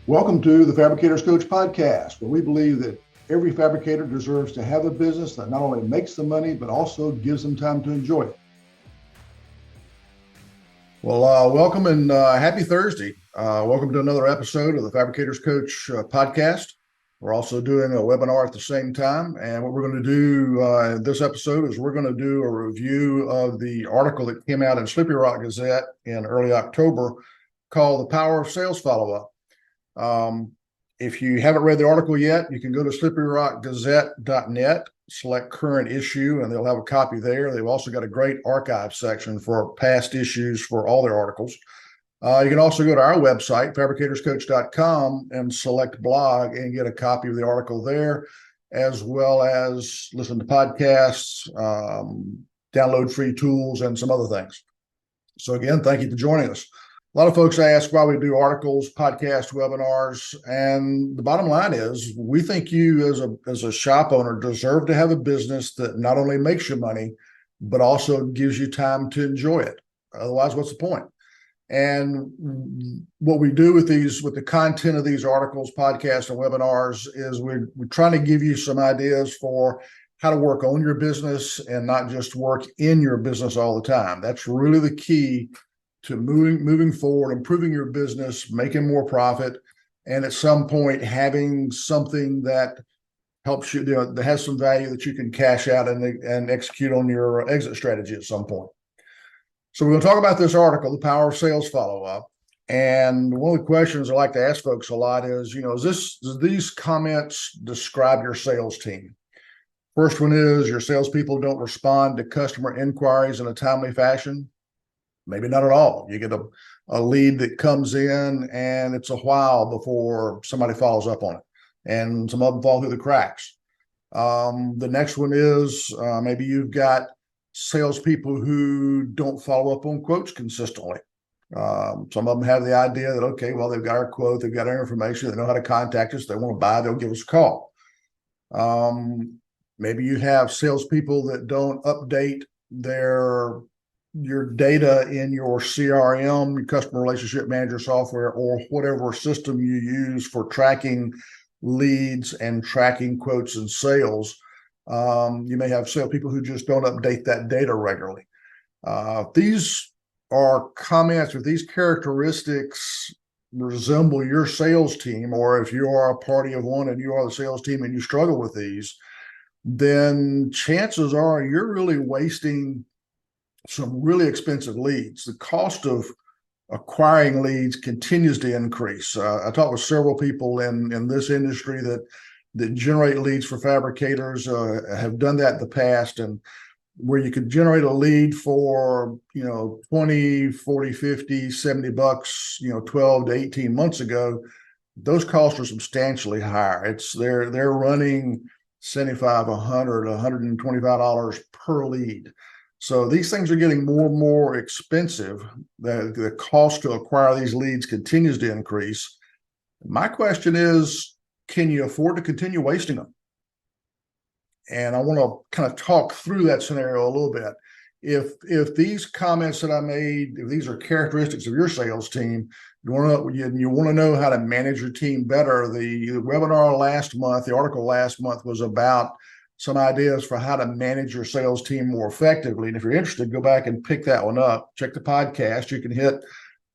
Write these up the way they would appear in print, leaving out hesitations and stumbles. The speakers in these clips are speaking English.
Welcome to the Fabricators Coach podcast, where we believe that every fabricator deserves to have a business that not only makes them money, but also gives them time to enjoy it. Well, welcome and happy Thursday. Welcome to another episode of the Fabricators Coach podcast. We're also doing a webinar at the same time. And what we're going to do in this episode is we're going to do a review of the article that came out in Slippery Rock Gazette in early October called The Power of Sales Follow-Up. If you haven't read the article yet, you can go to slipperyrockgazette.net, select current issue, and they'll have a copy there. They've also got a great archive section for past issues for all their articles. You can also go to our website, fabricatorscoach.com, and select blog and get a copy of the article there, as well as listen to podcasts, download free tools, and some other things. So again, thank you for joining us. A lot of folks ask why we do articles, podcasts, webinars, and the bottom line is we think you as a shop owner deserve to have a business that not only makes you money, but also gives you time to enjoy it. Otherwise, what's the point? And what we do with the content of these articles, podcasts, and webinars is we're trying to give you some ideas for how to work on your business and not just work in your business all the time. That's really the key to moving forward, improving your business, making more profit, and at some point having something that helps you, that has some value that you can cash out and execute on your exit strategy at some point. So we're going to talk about this article, The Power of Sales Follow-Up. And one of the questions I like to ask folks a lot is, does these comments describe your sales team? First one is your salespeople don't respond to customer inquiries in a timely fashion. Maybe not at all. You get a lead that comes in and it's a while before somebody follows up on it. And some of them fall through the cracks. The next one is maybe you've got salespeople who don't follow up on quotes consistently. Some of them have the idea that, okay, well, they've got our quote, they've got our information, they know how to contact us, they want to buy, they'll give us a call. Maybe you have salespeople that don't update your data in your CRM, your customer relationship manager software, or whatever system you use for tracking leads and tracking quotes and sales. You may have salespeople who just don't update that data regularly. These are comments or these characteristics resemble your sales team, or if you are a party of one and you are the sales team and you struggle with these, then chances are you're really wasting some really expensive leads. The cost of acquiring leads continues to increase. I talked with several people in this industry that generate leads for fabricators, have done that in the past, and where you could generate a lead for, 20, 40, 50, 70 bucks, 12 to 18 months ago, those costs are substantially higher. They're running $75, $100, $125 per lead. So these things are getting more and more expensive. The cost to acquire these leads continues to increase. My question is, can you afford to continue wasting them? And I want to kind of talk through that scenario a little bit. If these comments that I made, if these are characteristics of your sales team, you want to know how to manage your team better. The webinar last month, the article last month was about some ideas for how to manage your sales team more effectively. And if you're interested, go back and pick that one up. Check the podcast. You can hit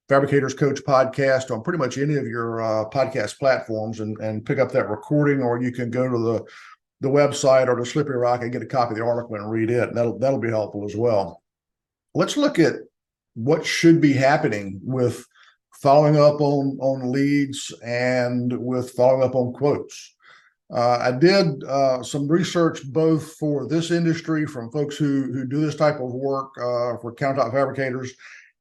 Fabricators Coach podcast on pretty much any of your podcast platforms and pick up that recording, or you can go to the website or to Slippery Rock and get a copy of the article and read it. And that'll be helpful as well. Let's look at what should be happening with following up on leads and with following up on quotes. I did some research both for this industry from folks who do this type of work for countertop fabricators,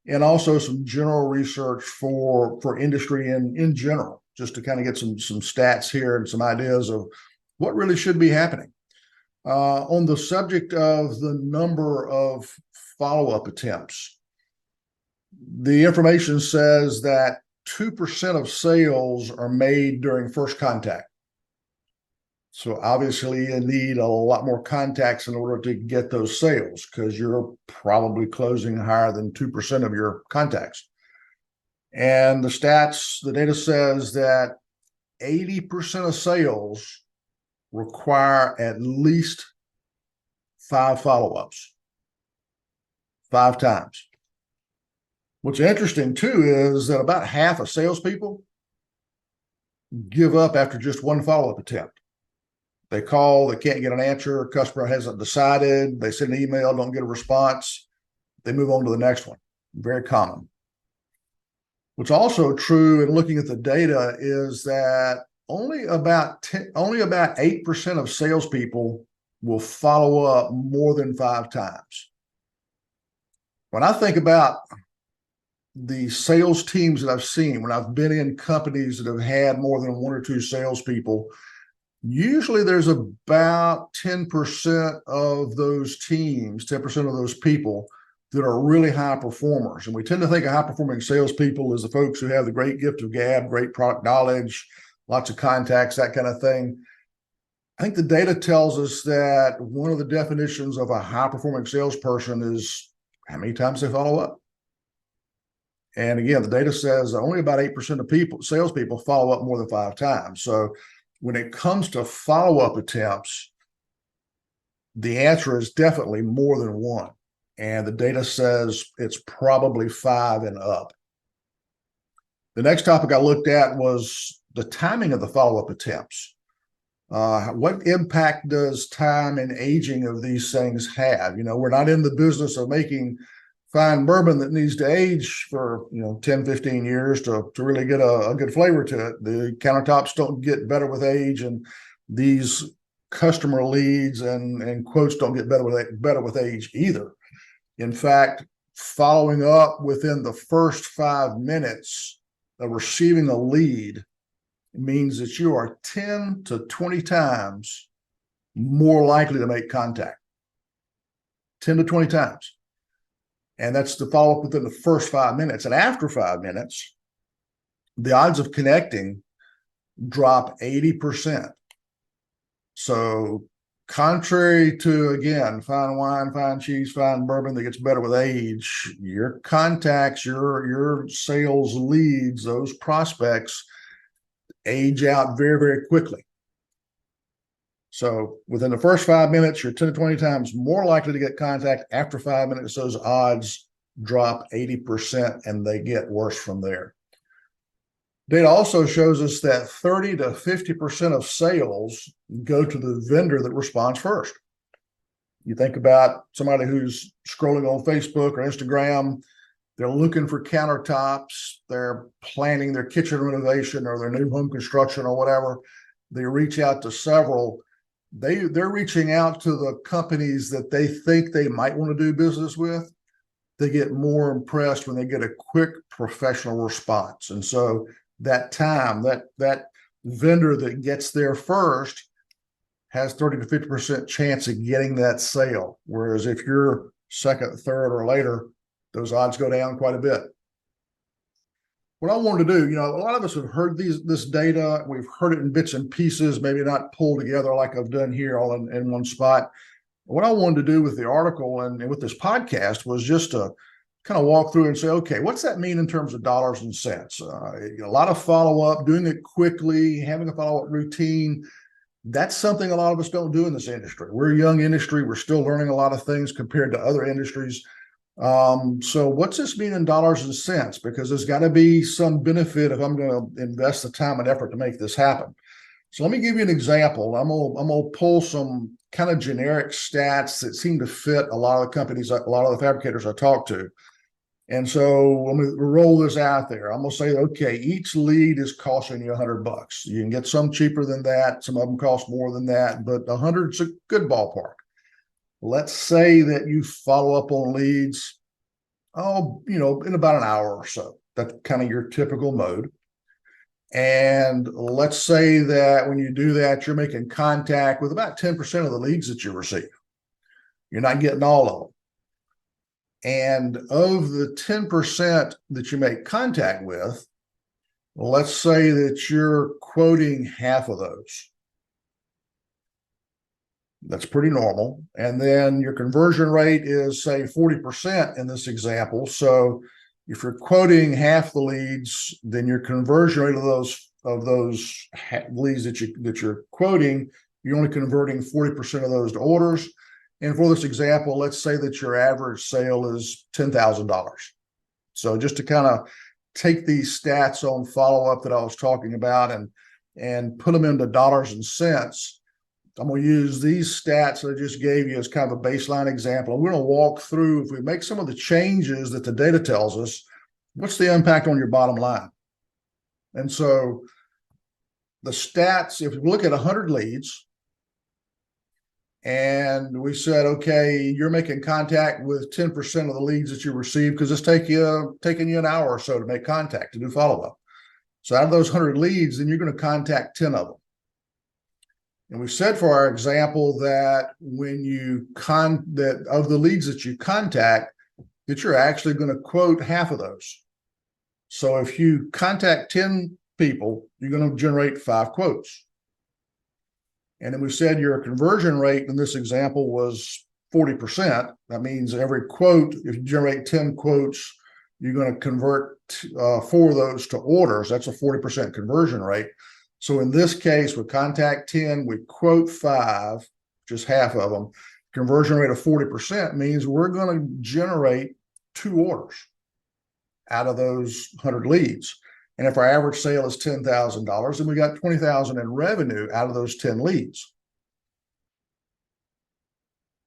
and also some general research for industry in general, just to kind of get some stats here and some ideas of what really should be happening. On the subject of the number of follow-up attempts, the information says that 2% of sales are made during first contact. So obviously you need a lot more contacts in order to get those sales, because you're probably closing higher than 2% of your contacts. And the data says that 80% of sales require at least 5 follow-ups, 5 times. What's interesting too is that about half of salespeople give up after just 1 follow-up attempt. They call, they can't get an answer, customer hasn't decided, they send an email, don't get a response, they move on to the next one. Very common. What's also true in looking at the data is that only about 8% of salespeople will follow up more than 5 times. When I think about the sales teams that I've seen, when I've been in companies that have had more than 1 or 2 salespeople, usually there's about 10% of those teams, 10% of those people that are really high performers. And we tend to think of high-performing salespeople as the folks who have the great gift of gab, great product knowledge, lots of contacts, that kind of thing. I think the data tells us that one of the definitions of a high-performing salesperson is how many times they follow up. And again, the data says that only about 8% of salespeople follow up more than 5 times. So when it comes to follow-up attempts, the answer is definitely more than 1. And the data says it's probably 5 and up. The next topic I looked at was the timing of the follow-up attempts. What impact does time and aging of these things have? You know, we're not in the business of making fine bourbon that needs to age for 10, 15 years to really get a good flavor to it. The countertops don't get better with age, and these customer leads and quotes don't get better with age either. In fact, following up within the first 5 minutes of receiving a lead means that you are 10 to 20 times more likely to make contact. 10 to 20 times. And that's to follow up within the first 5 minutes. And after 5 minutes, the odds of connecting drop 80%. So contrary to, again, fine wine, fine cheese, fine bourbon that gets better with age, your contacts, your sales leads, those prospects age out very, very quickly. So within the first 5 minutes, you're 10 to 20 times more likely to get contact. After 5 minutes, those odds drop 80% and they get worse from there. Data also shows us that 30 to 50% of sales go to the vendor that responds first. You think about somebody who's scrolling on Facebook or Instagram, they're looking for countertops, they're planning their kitchen renovation or their new home construction or whatever. They reach out to several. They're reaching out to the companies that they think they might want to do business with. They get more impressed when they get a quick professional response. And so that time, that vendor that gets there first has 30 to 50% chance of getting that sale. Whereas if you're second, third, or later, those odds go down quite a bit. What I wanted to do, a lot of us have heard this data. We've heard it in bits and pieces, maybe not pulled together like I've done here all in one spot. What I wanted to do with the article and with this podcast was just to kind of walk through and say, okay, what's that mean in terms of dollars and cents? A lot of follow-up, doing it quickly, having a follow-up routine. That's something a lot of us don't do in this industry. We're a young industry. We're still learning a lot of things compared to other industries. So what's this mean in dollars and cents? Because there's got to be some benefit if I'm going to invest the time and effort to make this happen. So let me give you an example. I'm gonna pull some kind of generic stats that seem to fit a lot of the companies, a lot of the fabricators I talk to. And so I'm going to roll this out there. I'm going to say, okay, each lead is costing you $100. You can get some cheaper than that. Some of them cost more than that, but 100 is a good ballpark. Let's say that you follow up on leads, in about an hour or so. That's kind of your typical mode. And let's say that when you do that, you're making contact with about 10% of the leads that you receive. You're not getting all of them. And of the 10% that you make contact with, let's say that you're quoting half of those. That's pretty normal. And then your conversion rate is, say, 40% in this example. So if you're quoting half the leads, then your conversion rate of those those leads that you're quoting, you're only converting 40% of those to orders. And for this example, let's say that your average sale is $10,000. So just to kind of take these stats on follow-up that I was talking about and put them into dollars and cents, I'm going to use these stats that I just gave you as kind of a baseline example. We're going to walk through, if we make some of the changes that the data tells us, what's the impact on your bottom line? And so the stats, if we look at 100 leads, and we said, okay, you're making contact with 10% of the leads that you receive because it's taking you an hour or so to make contact, to do follow-up. So out of those 100 leads, then you're going to contact 10 of them. And we said for our example that when you that of the leads that you contact, that you're actually going to quote half of those. So if you contact 10 people, you're going to generate 5 quotes. And then we said your conversion rate in this example was 40%. That means every quote, if you generate 10 quotes, you're going to convert 4 of those to orders. That's a 40% conversion rate. So in this case, we contact 10, we quote 5, just half of them. Conversion rate of 40% means we're going to generate 2 orders out of those 100 leads. And if our average sale is $10,000, then we got $20,000 in revenue out of those 10 leads.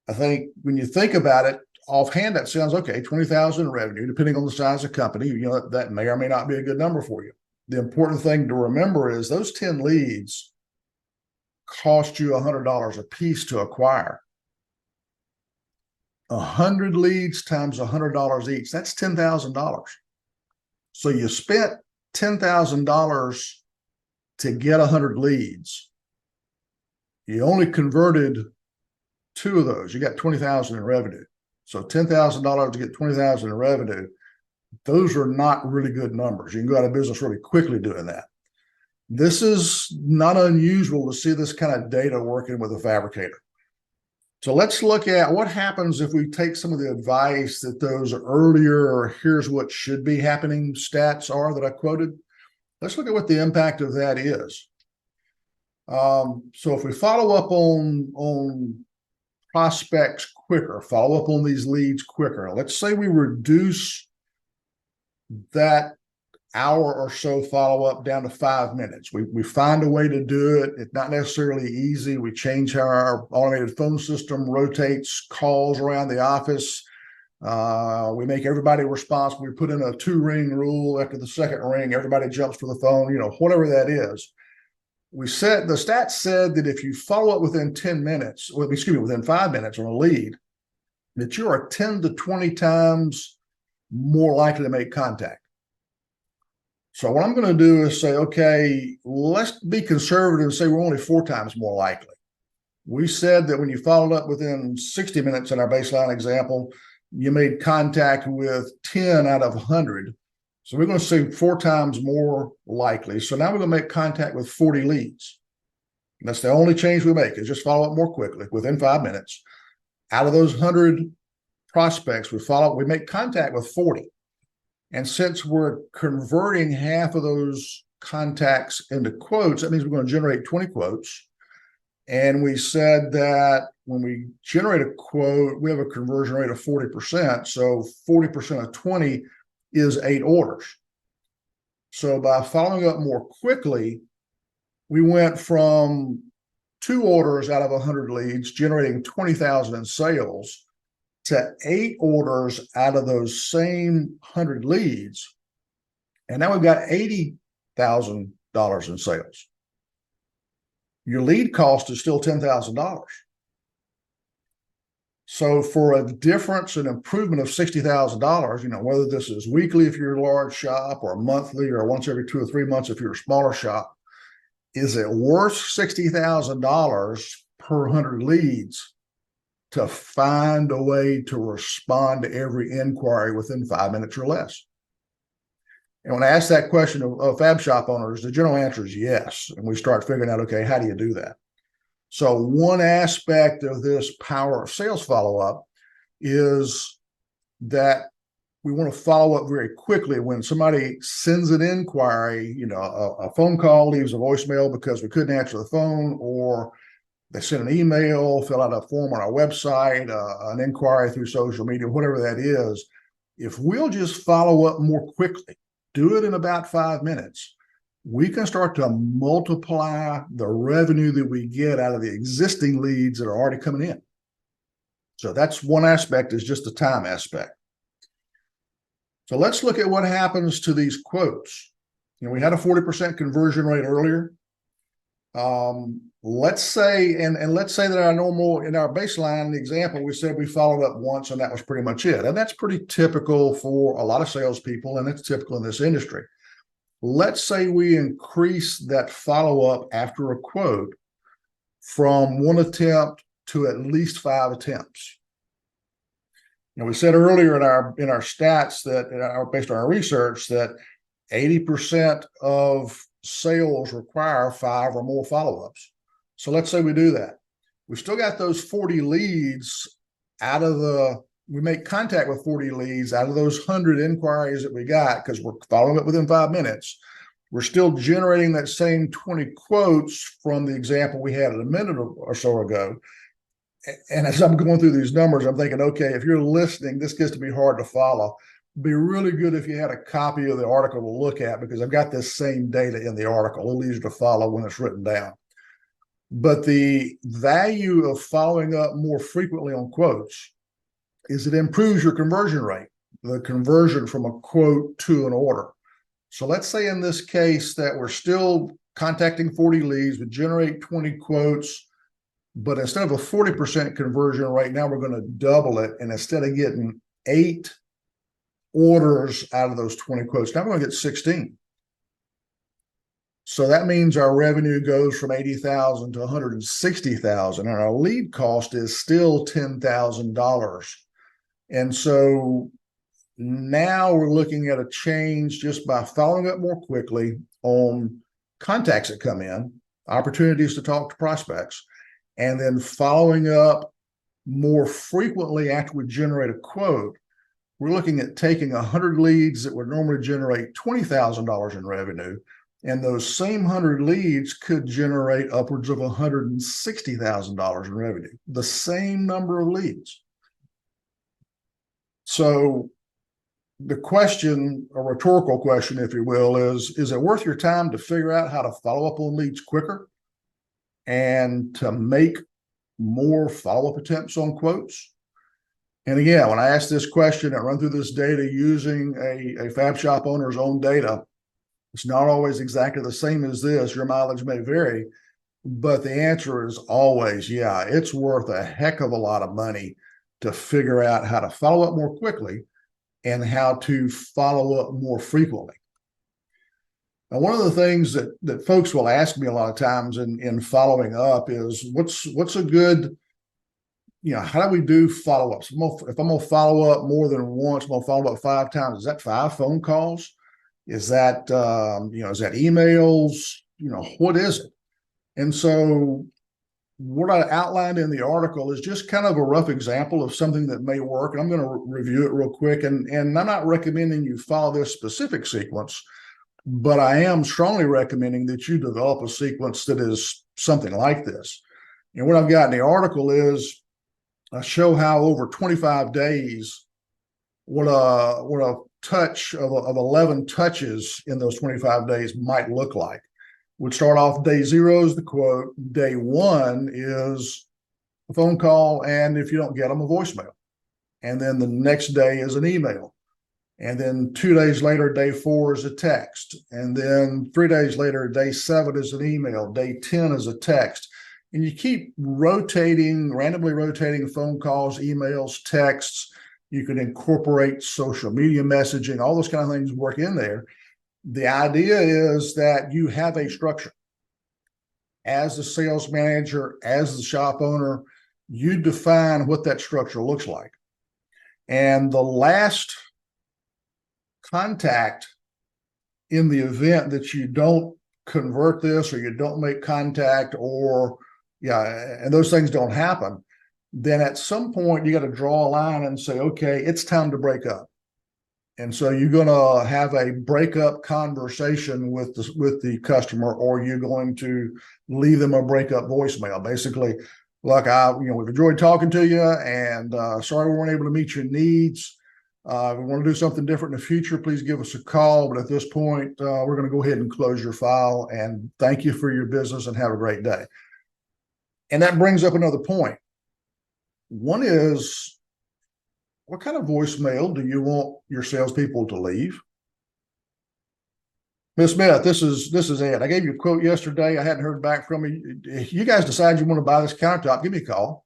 I think when you think about it, offhand, that sounds okay, $20,000 in revenue, depending on the size of the company, that may or may not be a good number for you. The important thing to remember is those 10 leads cost you $100 a piece to acquire. 100 leads times $100 each, that's $10,000. So you spent $10,000 to get 100 leads. You only converted 2 of those. You got $20,000 in revenue. So $10,000 to get $20,000 in revenue. Those are not really good numbers. You can go out of business really quickly doing that. This is not unusual to see this kind of data working with a fabricator. So let's look at what happens if we take some of the advice that those earlier, or here's what should be happening stats are that I quoted. Let's look at what the impact of that is. So if we follow up on prospects quicker, follow up on these leads quicker, let's say we reduce that hour or so follow-up down to 5 minutes. We find a way to do it. It's not necessarily easy. We change how our automated phone system rotates calls around the office. We make everybody responsible. We put in a 2-ring rule. After the second ring, everybody jumps for the phone, whatever that is. We said the stats said that if you follow up within 10 minutes, within 5 minutes on a lead, that you are 10 to 20 times more likely to make contact. So what I'm going to do is say, okay, let's be conservative and say we're only 4 times more likely. We said that when you followed up within 60 minutes in our baseline example, you made contact with 10 out of 100. So we're going to say 4 times more likely. So now we're going to make contact with 40 leads. And that's the only change we make, is just follow up more quickly within 5 minutes. Out of those 100 prospects, we make contact with 40. And since we're converting half of those contacts into quotes, that means we're going to generate 20 quotes. And we said that when we generate a quote, we have a conversion rate of 40%. So 40% of 20 is 8 orders. So by following up more quickly, we went from 2 orders out of 100 leads, generating 20,000 in sales, to 8 orders out of those same 100 leads. And now we've got $80,000 in sales. Your lead cost is still $10,000. So for a difference, an improvement of $60,000, whether this is weekly if you're a large shop, or monthly, or once every 2 or 3 months if you're a smaller shop, is it worth $60,000 per 100 leads to find a way to respond to every inquiry within 5 minutes or less? And when I ask that question of fab shop owners, the general answer is yes. And we start figuring out, okay, how do you do that? So one aspect of this power of sales follow-up is that we want to follow up very quickly when somebody sends an inquiry, a phone call, leaves a voicemail because we couldn't answer the phone, or they send an email, fill out a form on our website, an inquiry through social media, whatever that is. If we'll just follow up more quickly, do it in about 5 minutes, we can start to multiply the revenue that we get out of the existing leads that are already coming in. So that's one aspect, is just the time aspect. So let's look at what happens to these quotes. We had a 40% conversion rate earlier. Let's say that in our baseline example, we said we followed up once and that was pretty much it. And that's pretty typical for a lot of salespeople, and it's typical in this industry. Let's say we increase that follow-up after a quote from 1 attempt to at least 5 attempts. We said earlier in our stats that based on our research that 80% of sales require 5 or more follow-ups. So let's say we do that. We've still got those 40 leads we make contact with 40 leads out of those 100 inquiries that we got, because we're following up within 5 minutes. We're still generating that same 20 quotes from the example we had a minute or so ago. And as I'm going through these numbers, I'm thinking, okay, if you're listening, this gets to be hard to follow. It'd be really good if you had a copy of the article to look at, because I've got this same data in the article. A little easier to follow when it's written down. But the value of following up more frequently on quotes is it improves your conversion rate, the conversion from a quote to an order. So let's say in this case that we're still contacting 40 leads, we generate 20 quotes, but instead of a 40% conversion rate, now we're going to double it. And instead of getting 8 orders out of those 20 quotes, now we're going to get 16. So that means our revenue goes from $80,000 to $160,000, and our lead cost is still $10,000. And so now we're looking at a change just by following up more quickly on contacts that come in, opportunities to talk to prospects, and then following up more frequently after we generate a quote. We're looking at taking 100 leads that would normally generate $20,000 in revenue, and those same 100 leads could generate upwards of $160,000 in revenue, the same number of leads. So the question, a rhetorical question, if you will, is it worth your time to figure out how to follow up on leads quicker and to make more follow-up attempts on quotes? And again, when I ask this question and run through this data using a fab shop owner's own data, it's not always exactly the same as this. Your mileage may vary, but the answer is always, yeah, it's worth a heck of a lot of money to figure out how to follow up more quickly and how to follow up more frequently. Now, one of the things that folks will ask me a lot of times in following up is what's a good, how do we do follow-ups? If I'm going to follow up more than once, I'm going to follow up 5 times. Is that 5 phone calls? Is that, is that emails? What is it? And so what I outlined in the article is just kind of a rough example of something that may work. And I'm going to review it real quick. And I'm not recommending you follow this specific sequence, but I am strongly recommending that you develop a sequence that is something like this. And what I've got in the article is I show how over 25 days, what a touch of 11 touches in those 25 days might look like. Would start off day 0 is the quote. Day 1 is a phone call, and if you don't get them, a voicemail. And then the next day is an email. And then 2 days later, day 4 is a text. And then 3 days later, day 7 is an email. Day 10 is a text. And you keep randomly rotating phone calls, emails, texts. You can incorporate social media messaging, all those kind of things work in there. The idea is that you have a structure. As the sales manager, as the shop owner, you define what that structure looks like. And the last contact in the event that you don't convert this or you don't make contact and those things don't happen, then at some point you got to draw a line and say, okay, it's time to break up. And so you're going to have a breakup conversation with the customer, or you're going to leave them a breakup voicemail. Basically, look, we've enjoyed talking to you, and sorry we weren't able to meet your needs. If we want to do something different in the future, please give us a call. But at this point, we're going to go ahead and close your file. And thank you for your business, and have a great day. And that brings up another point. One is, what kind of voicemail do you want your salespeople to leave? Ms. Smith, this is Ed. I gave you a quote yesterday. I hadn't heard back from you. If you guys decide you want to buy this countertop, give me a call.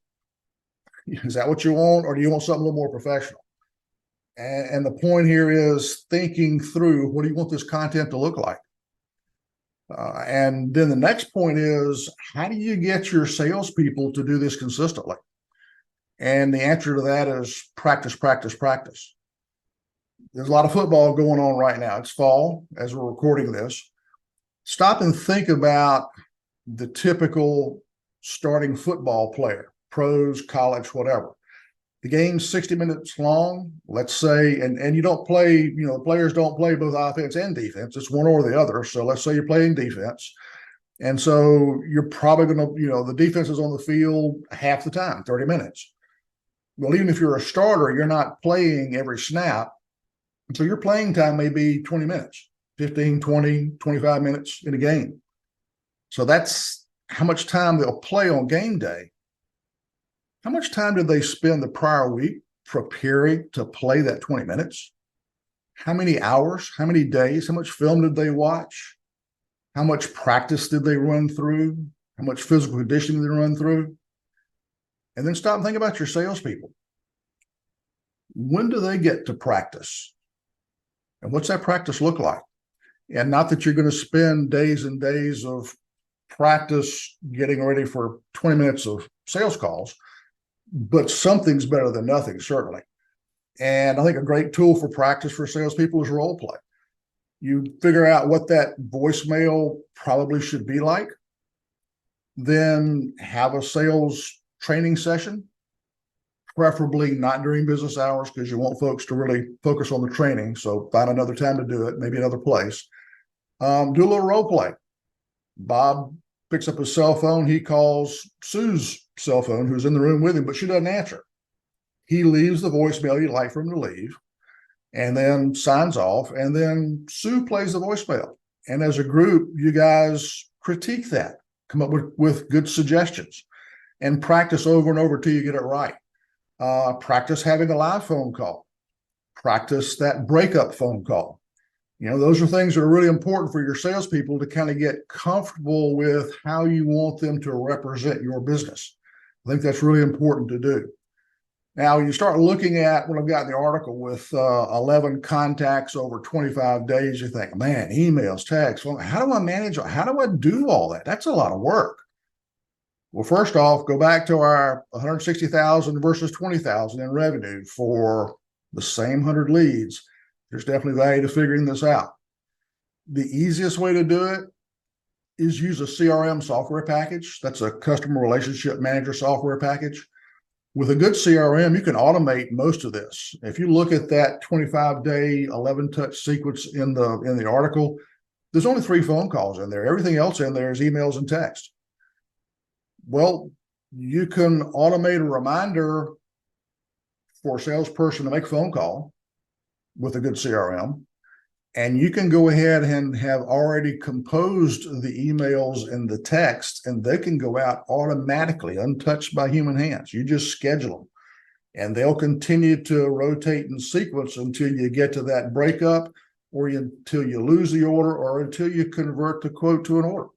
Is that what you want, or do you want something a little more professional? And the point here is thinking through, what do you want this content to look like? And then the next point is, how do you get your salespeople to do this consistently? And the answer to that is practice, practice, practice. There's a lot of football going on right now. It's fall as we're recording this. Stop and think about the typical starting football player, pros, college, whatever. The game's 60 minutes long, let's say, and you don't play, the players don't play both offense and defense. It's one or the other. So let's say you're playing defense. And so you're probably going to, the defense is on the field half the time, 30 minutes. Well, even if you're a starter, you're not playing every snap. So your playing time may be 20 minutes, 15, 20, 25 minutes in a game. So that's how much time they'll play on game day. How much time did they spend the prior week preparing to play that 20 minutes? How many hours, how many days, how much film did they watch? How much practice did they run through? How much physical conditioning did they run through? And then stop and think about your salespeople. When do they get to practice? And what's that practice look like? And not that you're going to spend days and days of practice getting ready for 20 minutes of sales calls, but something's better than nothing, certainly. And I think a great tool for practice for salespeople is role play. You figure out what that voicemail probably should be like, then have a sales training session, preferably not during business hours, because you want folks to really focus on the training. So find another time to do it, maybe another place. Do a little role play. Bob picks up his cell phone. He calls Sue's cell phone, who's in the room with him, but she doesn't answer. He leaves the voicemail you'd like for him to leave, and then signs off, and then Sue plays the voicemail. And as a group, you guys critique that, come up with good suggestions, and practice over and over till you get it right. Practice having a live phone call. Practice that breakup phone call. Those are things that are really important for your salespeople to kind of get comfortable with how you want them to represent your business. I think that's really important to do. Now, you start looking at what I've got in the article with 11 contacts over 25 days, you think, man, emails, texts, how do I manage? How do I do all that? That's a lot of work. Well, first off, go back to our 160,000 versus 20,000 in revenue for the same 100 leads. There's definitely value to figuring this out. The easiest way to do it is use a CRM software package. That's a customer relationship manager software package. With a good CRM, you can automate most of this. If you look at that 25-day, 11-touch sequence in the article, there's only 3 phone calls in there. Everything else in there is emails and text. Well, you can automate a reminder for a salesperson to make a phone call with a good CRM, and you can go ahead and have already composed the emails and the text, and they can go out automatically, untouched by human hands. You just schedule them, and they'll continue to rotate in sequence until you get to that breakup, or until you lose the order, or until you convert the quote to an order.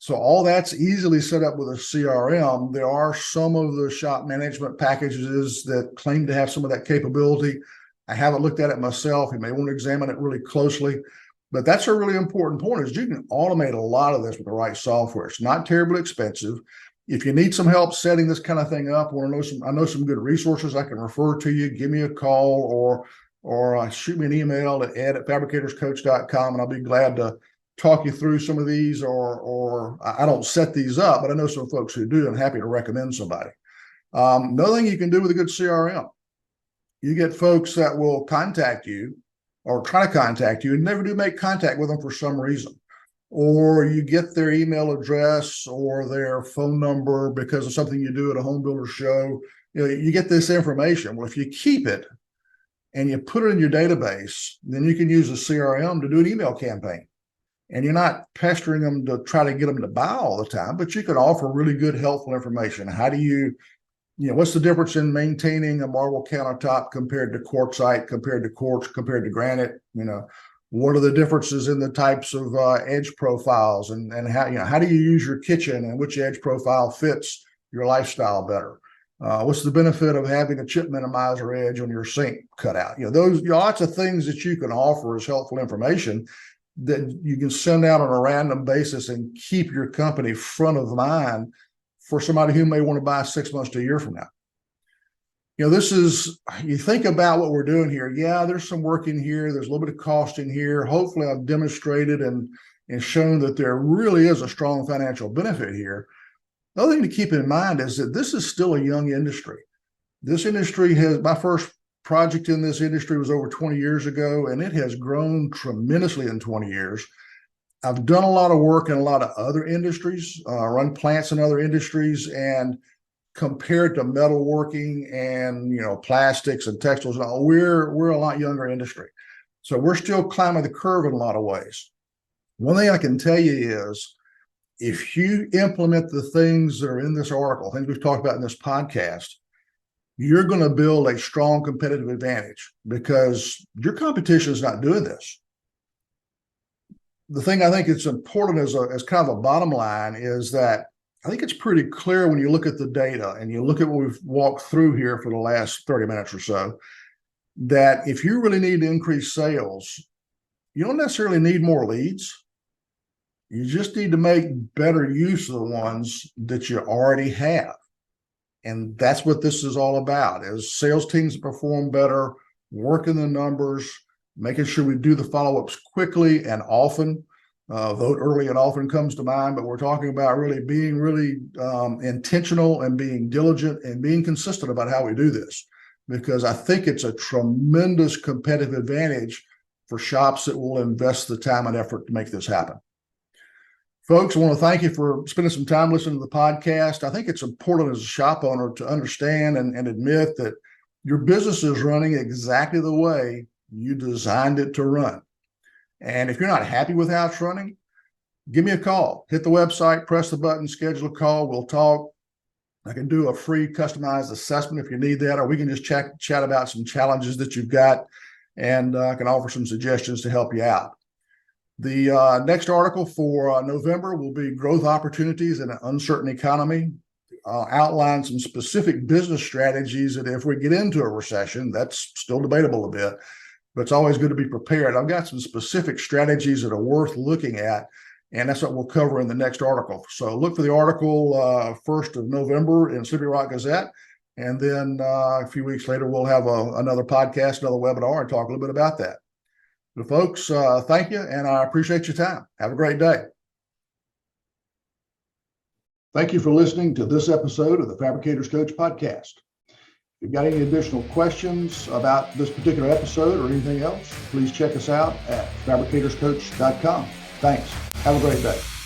So all that's easily set up with a CRM. There are some of the shop management packages that claim to have some of that capability. I haven't looked at it myself. You may want to examine it really closely, but that's a really important point, is you can automate a lot of this with the right software. It's not terribly expensive. If you need some help setting this kind of thing up, I know some good resources I can refer to you. Give me a call or shoot me an email at ed@fabricatorscoach.com, and I'll be glad to talk you through some of these, or I don't set these up, but I know some folks who do, and I'm happy to recommend somebody. Another thing you can do with a good CRM, You get folks that will contact you or try to contact you and never do make contact with them for some reason. Or you get their email address or their phone number because of something you do at a home builder show. You get this information. Well, if you keep it and you put it in your database, then you can use a CRM to do an email campaign. And you're not pestering them to try to get them to buy all the time, but you can offer really good, helpful information. How do what's the difference in maintaining a marble countertop compared to quartzite, compared to quartz, compared to granite? What are the differences in the types of edge profiles, and how do you use your kitchen, and which edge profile fits your lifestyle better? What's the benefit of having a chip minimizer edge on your sink cut out? Those lots of things that you can offer as helpful information that you can send out on a random basis and keep your company front of mind for somebody who may want to buy 6 months to a year from now. You think about what we're doing here. Yeah, there's some work in here. There's a little bit of cost in here. Hopefully I've demonstrated and shown that there really is a strong financial benefit here. The other thing to keep in mind is that this is still a young industry. This industry my first project in this industry was over 20 years ago, and it has grown tremendously in 20 years. I've done a lot of work in a lot of other industries, run plants in other industries, and compared to metalworking and plastics and textiles, we're a lot younger industry. So we're still climbing the curve in a lot of ways. One thing I can tell you is if you implement the things that are in this article, things we've talked about in this podcast, you're going to build a strong competitive advantage because your competition is not doing this. The thing I think it's important as kind of a bottom line is that I think it's pretty clear when you look at the data and you look at what we've walked through here for the last 30 minutes or so, that if you really need to increase sales, you don't necessarily need more leads. You just need to make better use of the ones that you already have. And that's what this is all about, is sales teams perform better, working the numbers, making sure we do the follow-ups quickly and often. Vote early and often comes to mind, but we're talking about really being intentional and being diligent and being consistent about how we do this, because I think it's a tremendous competitive advantage for shops that will invest the time and effort to make this happen. Folks, I want to thank you for spending some time listening to the podcast. I think it's important as a shop owner to understand and admit that your business is running exactly the way you designed it to run. And if you're not happy with how it's running, give me a call. Hit the website, press the button, schedule a call. We'll talk. I can do a free customized assessment if you need that, or we can just chat about some challenges that you've got, and I can offer some suggestions to help you out. The next article for November will be Growth Opportunities in an Uncertain Economy. I'll outline some specific business strategies that if we get into a recession, that's still debatable a bit, but it's always good to be prepared. I've got some specific strategies that are worth looking at, and that's what we'll cover in the next article. So look for the article 1st of November in Slippery Rock Gazette, and then a few weeks later, we'll have another podcast, another webinar, and talk a little bit about that. So folks, thank you, and I appreciate your time. Have a great day. Thank you for listening to this episode of the Fabricators Coach podcast. If you've got any additional questions about this particular episode or anything else, please check us out at fabricatorscoach.com. Thanks. Have a great day.